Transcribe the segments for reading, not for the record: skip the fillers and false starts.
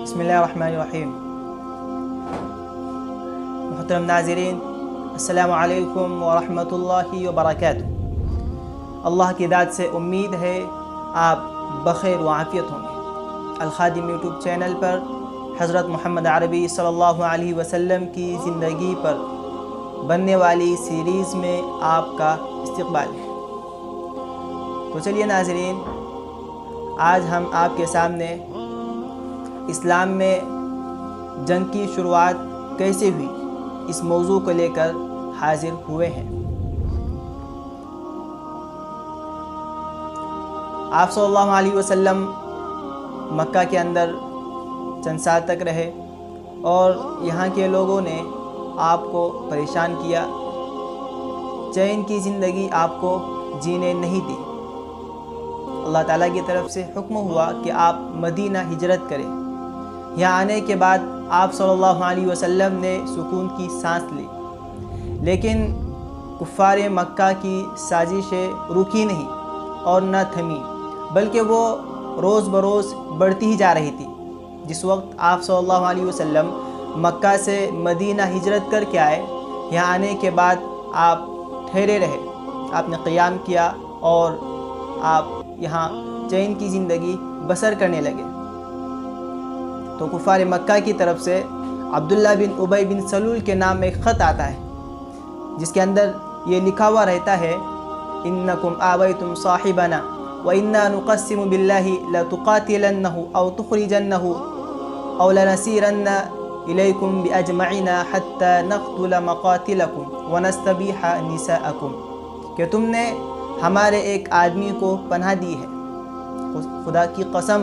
بسم اللہ الرحمن الرحیم۔ محترم ناظرین، السلام علیکم ورحمۃ اللہ وبرکاتہ۔ اللہ کی ذات سے امید ہے آپ بخیر و عافیت ہوں گے۔ الخادم یوٹیوب چینل پر حضرت محمد عربی صلی اللہ علیہ وسلم کی زندگی پر بننے والی سیریز میں آپ کا استقبال ہے۔ تو چلیے ناظرین، آج ہم آپ کے سامنے اسلام میں جنگ کی شروعات کیسے ہوئی اس موضوع کو لے کر حاضر ہوئے ہیں۔ آپ صلی اللہ علیہ وسلم مکہ کے اندر چند سال تک رہے اور یہاں کے لوگوں نے آپ کو پریشان کیا، چین کی زندگی آپ کو جینے نہیں دی۔ اللہ تعالیٰ کی طرف سے حکم ہوا کہ آپ مدینہ ہجرت کریں۔ یہاں آنے کے بعد آپ صلی اللہ علیہ وسلم نے سکون کی سانس لی، لیکن کفار مکہ کی سازشیں رکی نہیں اور نہ تھمی، بلکہ وہ روز بروز بڑھتی ہی جا رہی تھی۔ جس وقت آپ صلی اللہ علیہ وسلم مکہ سے مدینہ ہجرت کر کے آئے، یہاں آنے کے بعد آپ ٹھہرے رہے، آپ نے قیام کیا اور آپ یہاں چین کی زندگی بسر کرنے لگے۔ تو کفار مکہ کی طرف سے عبداللہ بن ابی بن سلول کے نام ایک خط آتا ہے، جس کے اندر یہ لکھا ہوا رہتا ہے: انکم آویتم صاحبنا وإنا نقسم بالله لتقاتلنه او تخرجنه او لنسيرن إليكم بأجمعنا حتى نقتل مقاتلكم ونستبيح نساءكم، کہ تم نے ہمارے ایک آدمی کو پناہ دی ہے، خدا کی قسم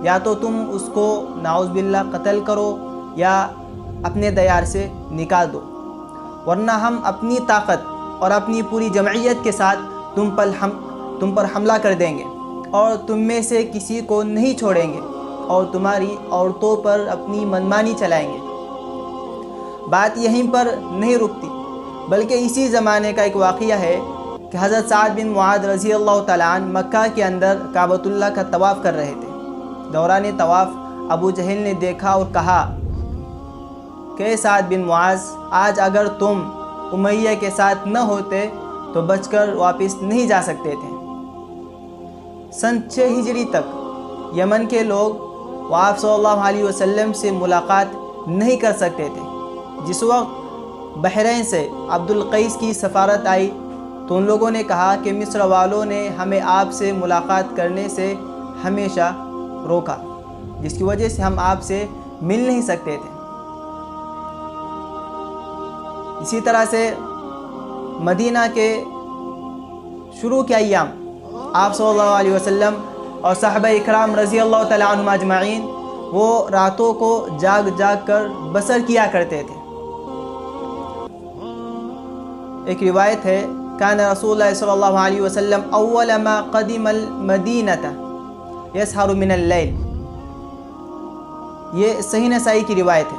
یا تو تم اس کو نعوذ باللہ قتل کرو یا اپنے دیار سے نکال دو، ورنہ ہم اپنی طاقت اور اپنی پوری جمعیت کے ساتھ تم پر حملہ کر دیں گے اور تم میں سے کسی کو نہیں چھوڑیں گے اور تمہاری عورتوں پر اپنی منمانی چلائیں گے۔ بات یہیں پر نہیں رکتی، بلکہ اسی زمانے کا ایک واقعہ ہے کہ حضرت سعد بن معاذ رضی اللہ تعالیٰ عنہ مکہ کے اندر کعبۃ اللہ کا طواف کر رہے تھے۔ دوران طواف ابو جہل نے دیکھا اور کہا کہ سعد بن معاذ، آج اگر تم امیہ کے ساتھ نہ ہوتے تو بچ کر واپس نہیں جا سکتے تھے۔ سن 6 ہجری تک یمن کے لوگ آپ صلی اللہ علیہ وسلم سے ملاقات نہیں کر سکتے تھے۔ جس وقت بحرین سے عبد القیس کی سفارت آئی تو ان لوگوں نے کہا کہ مصر والوں نے ہمیں آپ سے ملاقات کرنے سے ہمیشہ روکا، جس کی وجہ سے ہم آپ سے مل نہیں سکتے تھے۔ اسی طرح سے مدینہ کے شروع کے ایام آپ صلی اللہ علیہ وسلم اور صحابہ اکرام رضی اللہ تعالیٰ عنہم اجمعین وہ راتوں کو جاگ جاگ کر بسر کیا کرتے تھے۔ ایک روایت ہے، کان رسول اللہ صلی اللہ علیہ وسلم اول ما قدم المدینہ یسحر من اللیل۔ یہ صحیح نسائی کی روایت ہے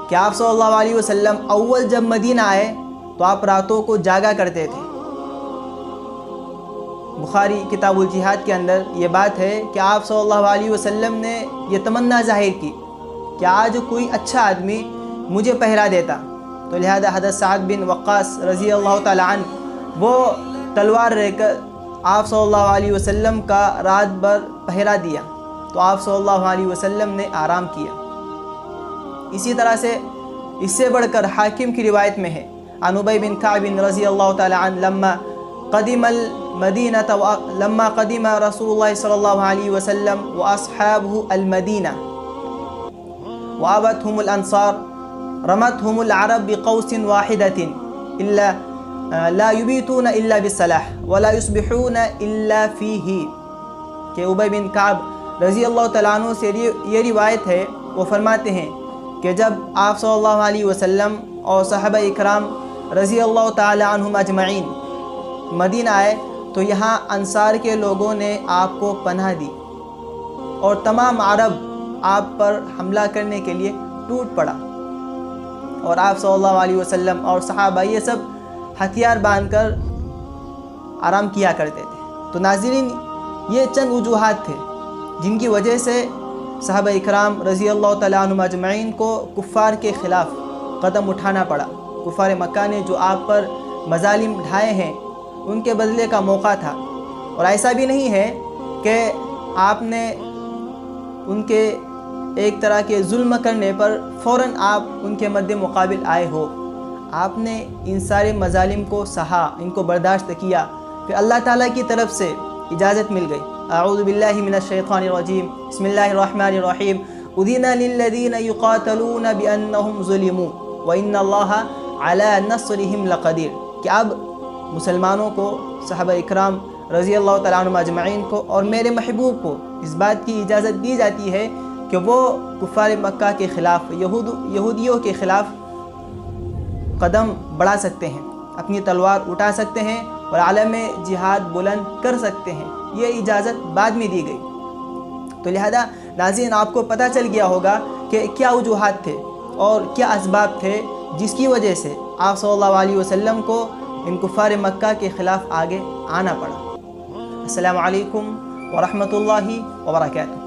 کہ آپ صلی اللہ علیہ وسلم اول جب مدینہ آئے تو آپ راتوں کو جاگا کرتے تھے۔ بخاری کتاب الجہاد کے اندر یہ بات ہے کہ آپ صلی اللہ علیہ وسلم نے یہ تمنا ظاہر کی کہ آج کوئی اچھا آدمی مجھے پہرا دیتا، تو لہذا حضرت سعد بن وقاص رضی اللہ تعالیٰ عنہ وہ تلوار رہ کر آپ صلی اللہ علیہ وسلم کا رات بھر پہرا دیا، تو آپ صلی اللہ علیہ وسلم نے آرام کیا۔ اسی طرح سے اس سے بڑھ کر حاکم کی روایت میں ہے، عن ابی بن کعب رضی اللہ تعالیٰ عنہ لما قدم رسول اللہ صلی اللہ علیہ وسلم واصحابہ المدینہ وآبتهم الانصار رمتهم العرب بقوس واحدۃ الا لا يبيتون الا بالصلاح ولا يصبحون الا فيه، کہ ابی بن کعب رضی اللہ تعالیٰ عنہ سے یہ روایت ہے، وہ فرماتے ہیں کہ جب آپ صلی اللہ علیہ وسلم اور صحابہ اکرام رضی اللہ تعالیٰ عنہم اجمعین مدینہ آئے تو یہاں انصار کے لوگوں نے آپ کو پناہ دی اور تمام عرب آپ پر حملہ کرنے کے لیے ٹوٹ پڑا، اور آپ صلی اللہ علیہ وسلم اور صحابہ یہ سب ہتھیار باندھ کر آرام کیا کرتے تھے۔ تو ناظرین، یہ چند وجوہات تھے جن کی وجہ سے صحابہ اکرام رضی اللہ تعالیٰ عنہم اجمعین کو کفار کے خلاف قدم اٹھانا پڑا۔ کفار مکہ نے جو آپ پر مظالم ڈھائے ہیں ان کے بدلے کا موقع تھا، اور ایسا بھی نہیں ہے کہ آپ نے ان کے ایک طرح کے ظلم کرنے پر فوراً آپ ان کے مد مقابل آئے ہو۔ آپ نے ان سارے مظالم کو سہا، ان کو برداشت کیا، پھر اللہ تعالیٰ کی طرف سے اجازت مل گئی۔ اعوذ باللہ من الشیطان الرجیم، بسم اللہ الرحمن الرحیم، اذن للذین یقاتلون بانہم ظلموا وان اللہ علی نصرہم لقدیر، کہ اب مسلمانوں کو، صحابہ اکرام رضی اللہ تعالیٰ عنہم اجمعین کو اور میرے محبوب کو اس بات کی اجازت دی جاتی ہے کہ وہ کفار مکہ کے خلاف، یہودیوں کے خلاف قدم بڑھا سکتے ہیں، اپنی تلوار اٹھا سکتے ہیں اور عالم جہاد بلند کر سکتے ہیں۔ یہ اجازت بعد میں دی گئی۔ تو لہذا ناظرین، آپ کو پتہ چل گیا ہوگا کہ کیا وجوہات تھے اور کیا اسباب تھے جس کی وجہ سے آپ صلی اللہ علیہ وسلم کو ان کفار مکہ کے خلاف آگے آنا پڑا۔ السلام علیکم ورحمۃ اللہ وبرکاتہ۔